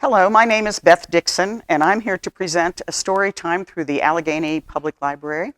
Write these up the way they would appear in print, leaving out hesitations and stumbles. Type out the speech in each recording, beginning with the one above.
Hello, my name is Beth Dixon, and I'm here to present a story time through the Allegheny Public Library.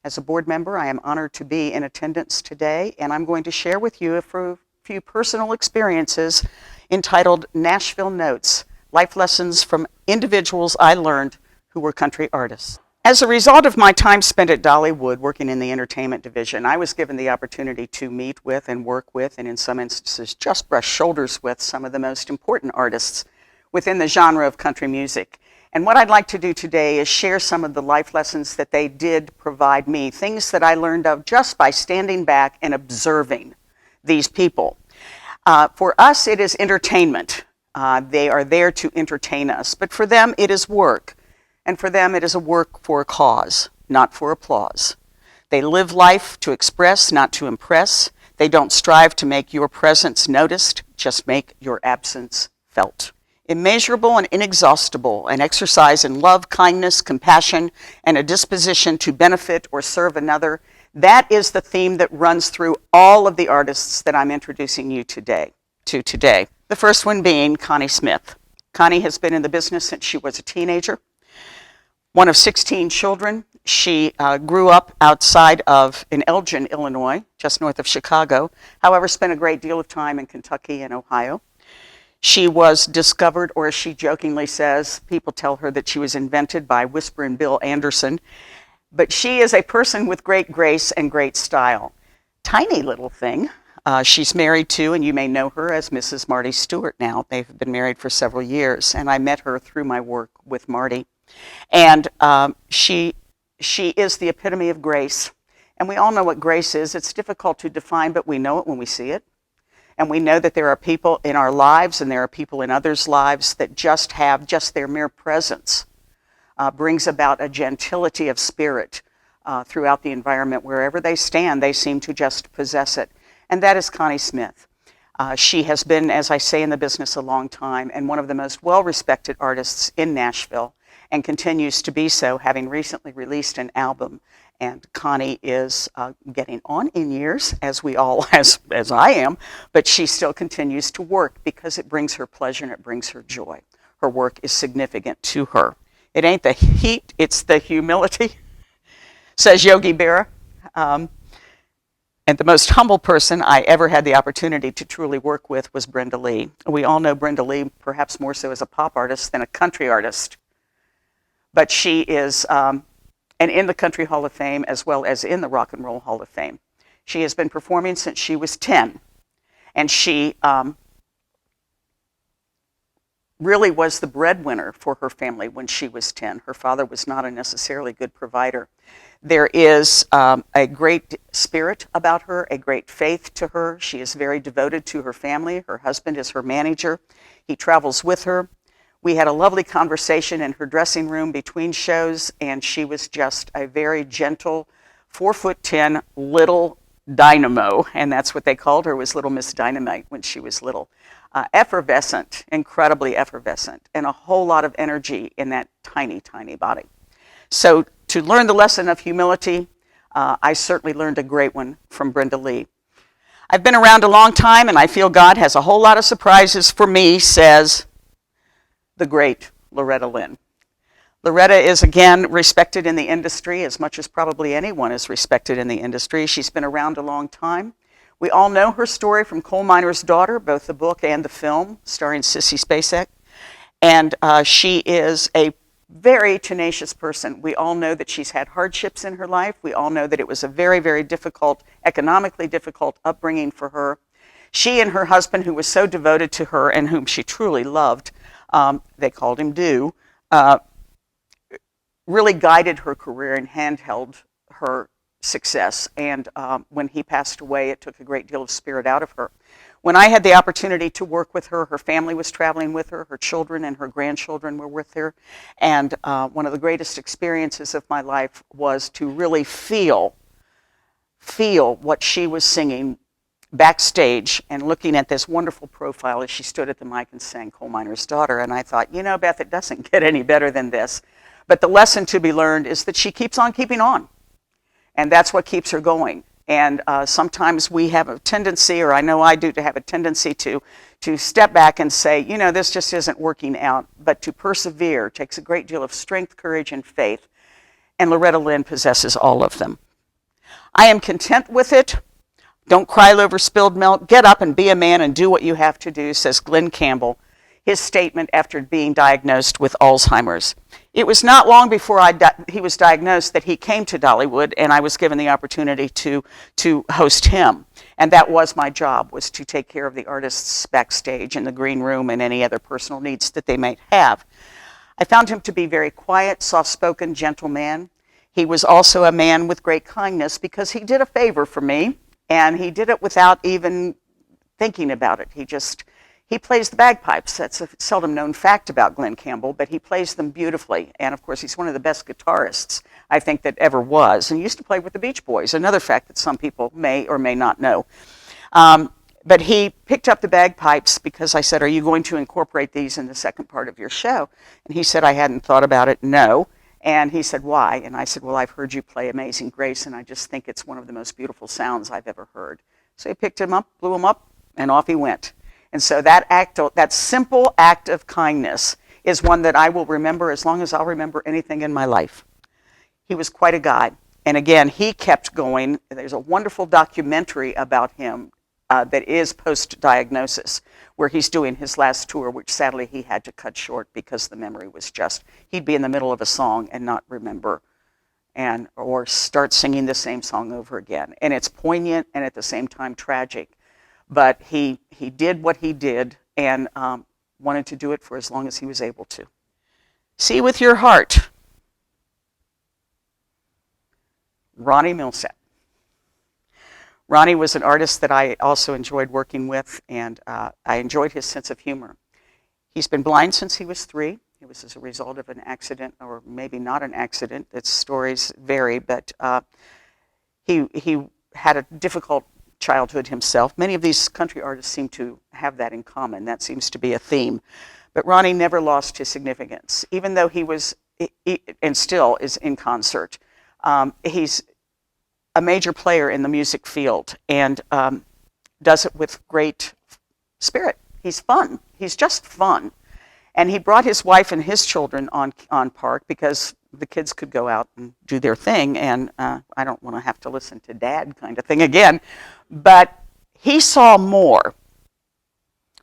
As a board member, I am honored to be in attendance today, and I'm going to share with you a few personal experiences entitled Nashville Notes, Life Lessons from Individuals I Learned Who Were Country Artists. As a result of my time spent at Dollywood working in the entertainment division, I was given the opportunity to meet with and work with, and in some instances just brush shoulders with, some of the most important artists within the genre of country music. And what I'd like to do today is share some of the life lessons that they did provide me, things that I learned of just by standing back and observing these people. For us, it is entertainment. They are there to entertain us, but for them, it is work. And for them, it is a work for a cause, not for applause. They live life to express, not to impress. They don't strive to make your presence noticed, just make your absence felt. Immeasurable and inexhaustible, an exercise in love, kindness, compassion, and a disposition to benefit or serve another. That is the theme that runs through all of the artists that I'm introducing you today. The first one being Connie Smith. Connie has been in the business since she was a teenager. One of 16 children. She grew up outside in Elgin, Illinois, just north of Chicago. However, spent a great deal of time in Kentucky and Ohio. She was discovered, or as she jokingly says, people tell her that she was invented by Whisperin' Bill Anderson. But she is a person with great grace and great style. Tiny little thing. She's married to, and you may know her as Mrs. Marty Stewart now. They've been married for several years, and I met her through my work with Marty. And she is the epitome of grace. And we all know what grace is. It's difficult to define, but we know it when we see it. And we know that there are people in our lives and there are people in others' lives that just their mere presence brings about a gentility of spirit throughout the environment. Wherever they stand, they seem to just possess it. And that is Connie Smith. She has been, as I say, in the business a long time and one of the most well-respected artists in Nashville and continues to be so, having recently released an album. And Connie is getting on in years, as I am, but she still continues to work because it brings her pleasure and it brings her joy. Her work is significant to her. It ain't the heat, it's the humility, says Yogi Berra. And the most humble person I ever had the opportunity to truly work with was Brenda Lee. We all know Brenda Lee, perhaps more so as a pop artist than a country artist. But she is... and in the Country Hall of Fame as well as in the Rock and Roll Hall of Fame. She has been performing since she was 10, and she really was the breadwinner for her family when she was 10. Her father was not a necessarily good provider. There is a great spirit about her, a great faith to her. She is very devoted to her family. Her husband is her manager. He travels with her. We had a lovely conversation in her dressing room between shows, and she was just a very gentle, 4'10" little dynamo, and that's what they called her, was Little Miss Dynamite when she was little. Effervescent, incredibly effervescent, and a whole lot of energy in that tiny, tiny body. So to learn the lesson of humility, I certainly learned a great one from Brenda Lee. I've been around a long time, and I feel God has a whole lot of surprises for me, says the great Loretta Lynn. Loretta is, again, respected in the industry as much as probably anyone is respected in the industry. She's been around a long time. We all know her story from Coal Miner's Daughter, both the book and the film, starring Sissy Spacek. And she is a very tenacious person. We all know that she's had hardships in her life. We all know that it was a very, very difficult, economically difficult upbringing for her. She and her husband, who was so devoted to her and whom she truly loved, they called him Do, really guided her career and handheld her success. And when he passed away, it took a great deal of spirit out of her. When I had the opportunity to work with her, her family was traveling with her, her children and her grandchildren were with her. And one of the greatest experiences of my life was to really feel what she was singing backstage and looking at this wonderful profile as she stood at the mic and sang Coal Miner's Daughter. And I thought, you know, Beth, it doesn't get any better than this. But the lesson to be learned is that she keeps on keeping on. And that's what keeps her going. And sometimes we have a tendency, or I know I do, to have a tendency to step back and say, you know, this just isn't working out. But to persevere takes a great deal of strength, courage, and faith. And Loretta Lynn possesses all of them. I am content with it. Don't cry over spilled milk. Get up and be a man and do what you have to do, says Glenn Campbell, his statement after being diagnosed with Alzheimer's. It was not long before he was diagnosed that he came to Dollywood, and I was given the opportunity to host him. And that was my job, was to take care of the artists backstage in the green room and any other personal needs that they might have. I found him to be very quiet, soft-spoken, gentle man. He was also a man with great kindness because he did a favor for me, and he did it without even thinking about it. He plays the bagpipes. That's a seldom known fact about Glenn Campbell, but he plays them beautifully. And of course, he's one of the best guitarists I think that ever was. And he used to play with the Beach Boys, another fact that some people may or may not know. But he picked up the bagpipes because I said, are you going to incorporate these in the second part of your show? And he said, I hadn't thought about it, no. And he said, why? And I said, well, I've heard you play Amazing Grace, and I just think it's one of the most beautiful sounds I've ever heard. So he picked him up, blew him up, and off he went. And so that simple act of kindness is one that I will remember as long as I'll remember anything in my life. He was quite a guy. And again, he kept going. There's a wonderful documentary about him that is post-diagnosis, where he's doing his last tour, which sadly he had to cut short because the memory was he'd be in the middle of a song and not remember, or start singing the same song over again. And it's poignant and at the same time tragic. But he did what he did and wanted to do it for as long as he was able to. See with your heart. Ronnie Milsap. Ronnie was an artist that I also enjoyed working with, and I enjoyed his sense of humor. He's been blind since he was 3. It was as a result of an accident, or maybe not an accident. Its stories vary, but he had a difficult childhood himself. Many of these country artists seem to have that in common. That seems to be a theme. But Ronnie never lost his significance, even though he was, and still is, in concert. He's a major player in the music field and does it with great spirit. He's fun. He's just fun. And he brought his wife and his children on Park because the kids could go out and do their thing, and I don't want to have to listen to Dad kind of thing again. But he saw more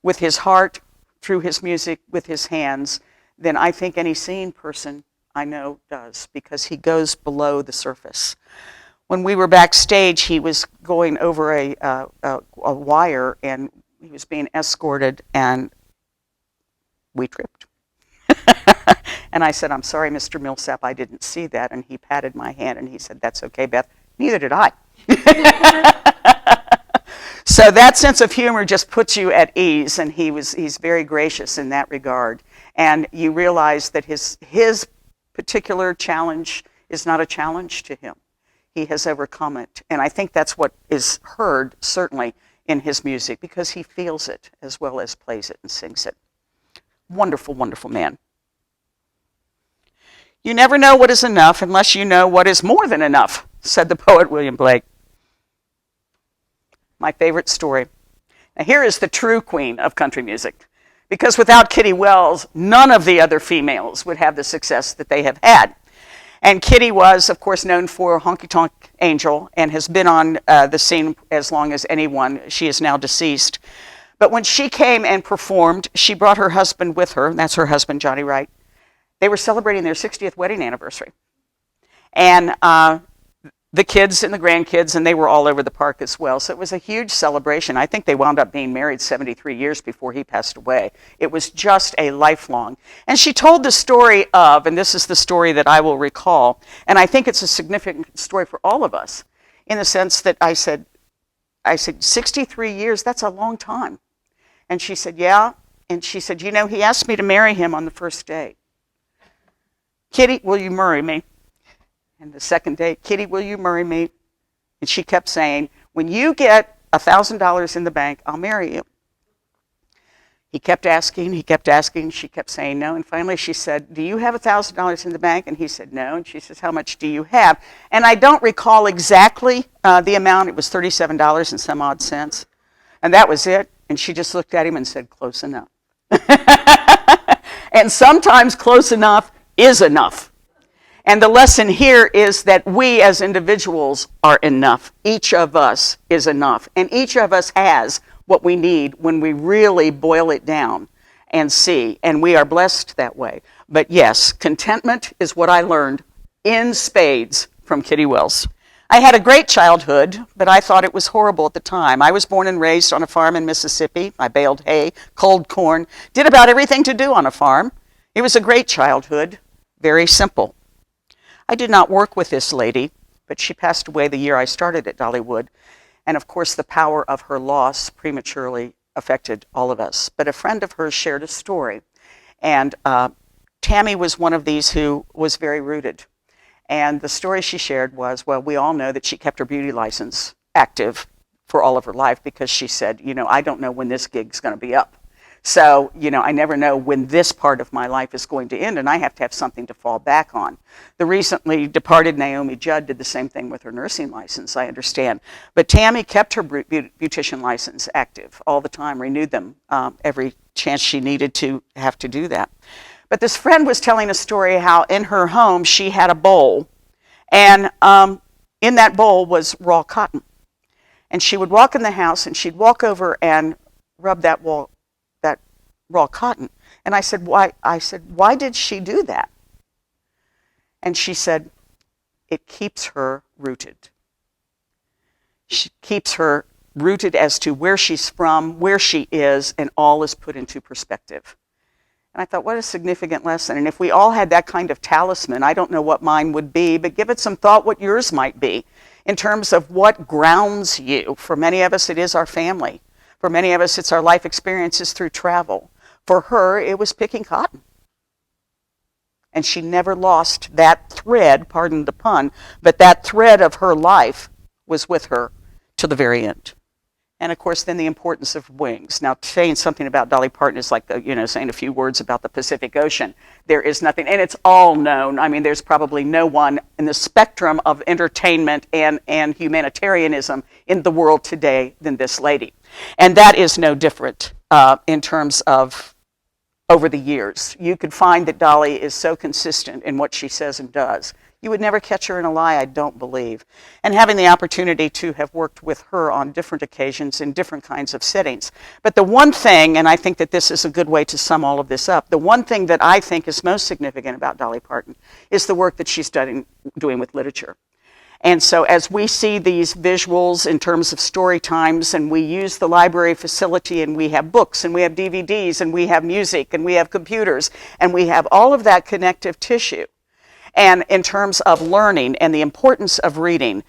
with his heart, through his music, with his hands, than I think any seeing person I know does, because he goes below the surface. When we were backstage, he was going over a wire, and he was being escorted, and we tripped. And I said, I'm sorry, Mr. Milsap, I didn't see that. And he patted my hand, and he said, that's okay, Beth. Neither did I. So that sense of humor just puts you at ease, and he's very gracious in that regard. And you realize that his particular challenge is not a challenge to him. He has overcome it. And I think that's what is heard, certainly, in his music, because he feels it as well as plays it and sings it. Wonderful, wonderful man. You never know what is enough unless you know what is more than enough, said the poet William Blake. My favorite story. Now here is the true queen of country music, because without Kitty Wells, none of the other females would have the success that they have had. And Kitty was, of course, known for Honky Tonk Angel and has been on the scene as long as anyone. She is now deceased. But when she came and performed, she brought her husband with her. That's her husband, Johnny Wright. They were celebrating their 60th wedding anniversary. And the kids and the grandkids, and they were all over the park as well. So it was a huge celebration. I think they wound up being married 73 years before he passed away. It was just a lifelong. And she told the story of, and this is the story that I will recall, and I think it's a significant story for all of us, in the sense that I said, 63 years, that's a long time. And she said, yeah. And she said, you know, he asked me to marry him on the first date. Kitty, will you marry me? And the second date, Kitty, will you marry me? And she kept saying, when you get $1,000 in the bank, I'll marry you. He kept asking, he kept asking, she kept saying no, and finally she said, do you have $1,000 in the bank? And he said no, and she says, how much do you have? And I don't recall exactly the amount. It was $37 and some odd cents, and that was it. And she just looked at him and said, close enough. And sometimes close enough is enough. And the lesson here is that we as individuals are enough. Each of us is enough. And each of us has what we need when we really boil it down and see. And we are blessed that way. But yes, contentment is what I learned in spades from Kitty Wells. I had a great childhood, but I thought it was horrible at the time. I was born and raised on a farm in Mississippi. I baled hay, culled corn, did about everything to do on a farm. It was a great childhood, very simple. I did not work with this lady, but she passed away the year I started at Dollywood. And of course, the power of her loss prematurely affected all of us. But a friend of hers shared a story. And Tammy was one of these who was very rooted. And the story she shared was, well, we all know that she kept her beauty license active for all of her life because she said, you know, I don't know when this gig's going to be up. So, you know, I never know when this part of my life is going to end, and I have to have something to fall back on. The recently departed Naomi Judd did the same thing with her nursing license, I understand. But Tammy kept her beautician license active all the time, renewed them every chance she needed to have to do that. But this friend was telling a story how in her home she had a bowl, and in that bowl was raw cotton. And she would walk in the house and she'd walk over and rub that raw cotton. And I said, why? I said, why did she do that? And she said, it keeps her rooted. She keeps her rooted as to where she's from, where she is, and all is put into perspective. And I thought, what a significant lesson. And if we all had that kind of talisman, I don't know what mine would be, but give it some thought what yours might be in terms of what grounds you. For many of us, it is our family. For many of us, it's our life experiences through travel. For her, it was picking cotton. And she never lost that thread, pardon the pun, but that thread of her life was with her to the very end. And of course, then the importance of wings. Now, saying something about Dolly Parton is like, saying a few words about the Pacific Ocean. There is nothing, and it's all known. I mean, there's probably no one in the spectrum of entertainment and humanitarianism in the world today than this lady. And that is no different in terms of over the years. You could find that Dolly is so consistent in what she says and does. You would never catch her in a lie, I don't believe. And having the opportunity to have worked with her on different occasions in different kinds of settings. But the one thing, and I think that this is a good way to sum all of this up, the one thing that I think is most significant about Dolly Parton is the work that she's doing with literature. And so as we see these visuals in terms of story times, and we use the library facility, and we have books, and we have DVDs, and we have music, and we have computers, and we have all of that connective tissue. And in terms of learning and the importance of reading,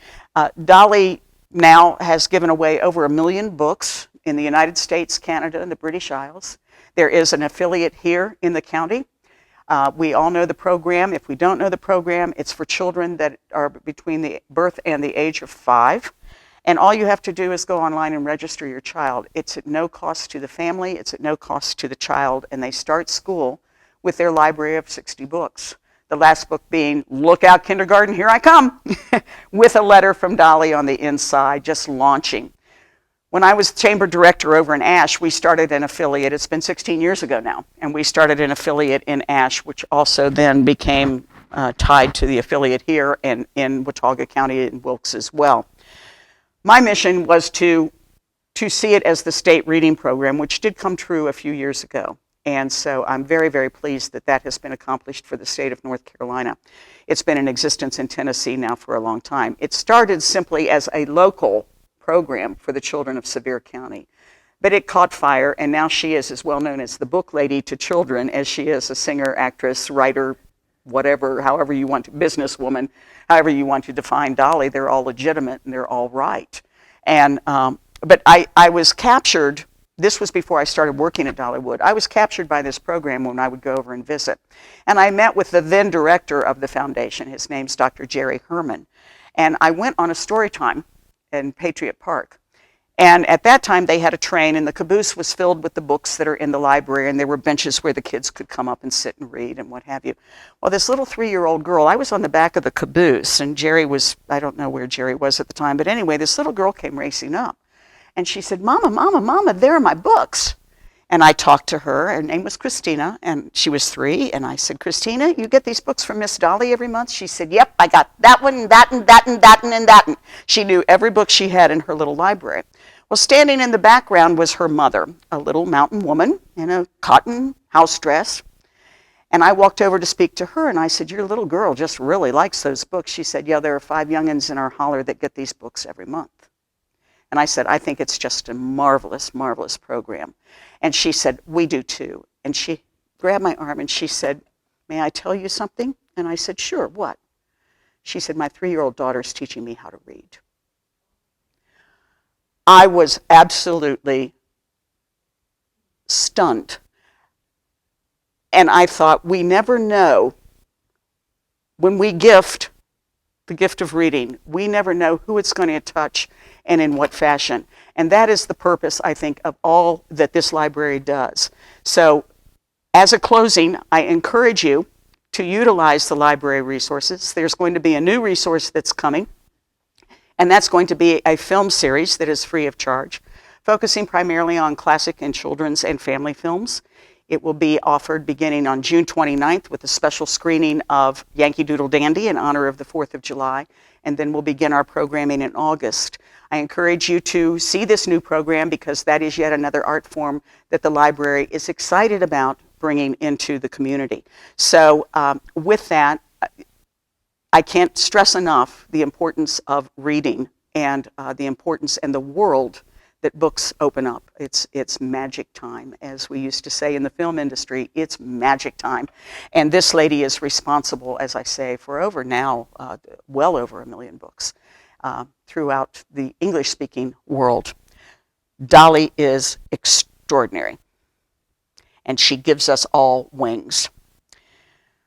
Dolly now has given away over 1 million books in the United States, Canada, and the British Isles. There is an affiliate here in the county. We all know the program. If we don't know the program, it's for children that are between the birth and the age of 5. And all you have to do is go online and register your child. It's at no cost to the family. It's at no cost to the child. And they start school with their library of 60 books. The last book being, Look Out Kindergarten, Here I Come, with a letter from Dolly on the inside, just launching. When I was chamber director over in Ash, we started an affiliate. It's been 16 years ago now, and we started an affiliate in Ash, which also then became tied to the affiliate here and in Watauga County and Wilkes as well. My mission was to see it as the state reading program, which did come true a few years ago. And so I'm very, very pleased that that has been accomplished for the state of North Carolina. It's been in existence in Tennessee now for a long time. It started simply as a local program for the children of Sevier County. But it caught fire, and now she is as well known as the book lady to children as she is a singer, actress, writer, whatever, however you want to, businesswoman, however you want to define Dolly. They're all legitimate and they're all right. And but I was captured. This was before I started working at Dollywood. I was captured by this program when I would go over and visit. And I met with the then director of the foundation. His name's Dr. Jerry Herman. And I went on a story time in Patriot Park. And at that time, they had a train, and the caboose was filled with the books that are in the library, and there were benches where the kids could come up and sit and read and what have you. Well, this little 3-year-old girl, I was on the back of the caboose, and Jerry was, I don't know where Jerry was at the time, but anyway, this little girl came racing up. And she said, "Mama, Mama, Mama, there are my books." And I talked to her. Her name was Christina, and she was 3. And I said, "Christina, you get these books from Miss Dolly every month?" She said, "Yep, I got that one, and that, and that, and that, and that." And she knew every book she had in her little library. Well, standing in the background was her mother, a little mountain woman in a cotton house dress. And I walked over to speak to her, and I said, "Your little girl just really likes those books." She said, "Yeah, there are 5 youngins in our holler that get these books every month." And I said, "I think it's just a marvelous, marvelous program." And she said, "We do too." And she grabbed my arm and she said, "May I tell you something?" And I said, "Sure, what?" She said, "My 3-year-old daughter's teaching me how to read." I was absolutely stunned. And I thought, we never know when we gift the gift of reading, we never know who it's going to touch and in what fashion. And that is the purpose, I think, of all that this library does. So as a closing, I encourage you to utilize the library resources. There's going to be a new resource that's coming, and that's going to be a film series that is free of charge, focusing primarily on classic and children's and family films. It will be offered beginning on June 29th with a special screening of Yankee Doodle Dandy in honor of the 4th of July, and then we'll begin our programming in August. I encourage you to see this new program because that is yet another art form that the library is excited about bringing into the community. So with that, I can't stress enough the importance of reading and the importance and the world that books open up. It's magic time, as we used to say in the film industry. It's magic time. And this lady is responsible, as I say, for well over 1 million books throughout the English-speaking world. Dolly is extraordinary, and she gives us all wings.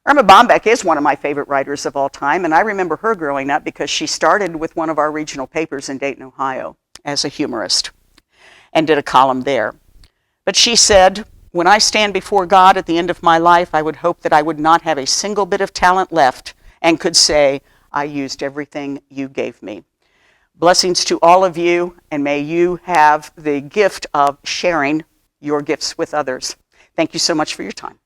Irma Bombeck is one of my favorite writers of all time, and I remember her growing up because she started with one of our regional papers in Dayton, Ohio, as a humorist, and did a column there. But she said, "When I stand before God at the end of my life, I would hope that I would not have a single bit of talent left and could say, I used everything you gave me." Blessings to all of you, and may you have the gift of sharing your gifts with others. Thank you so much for your time.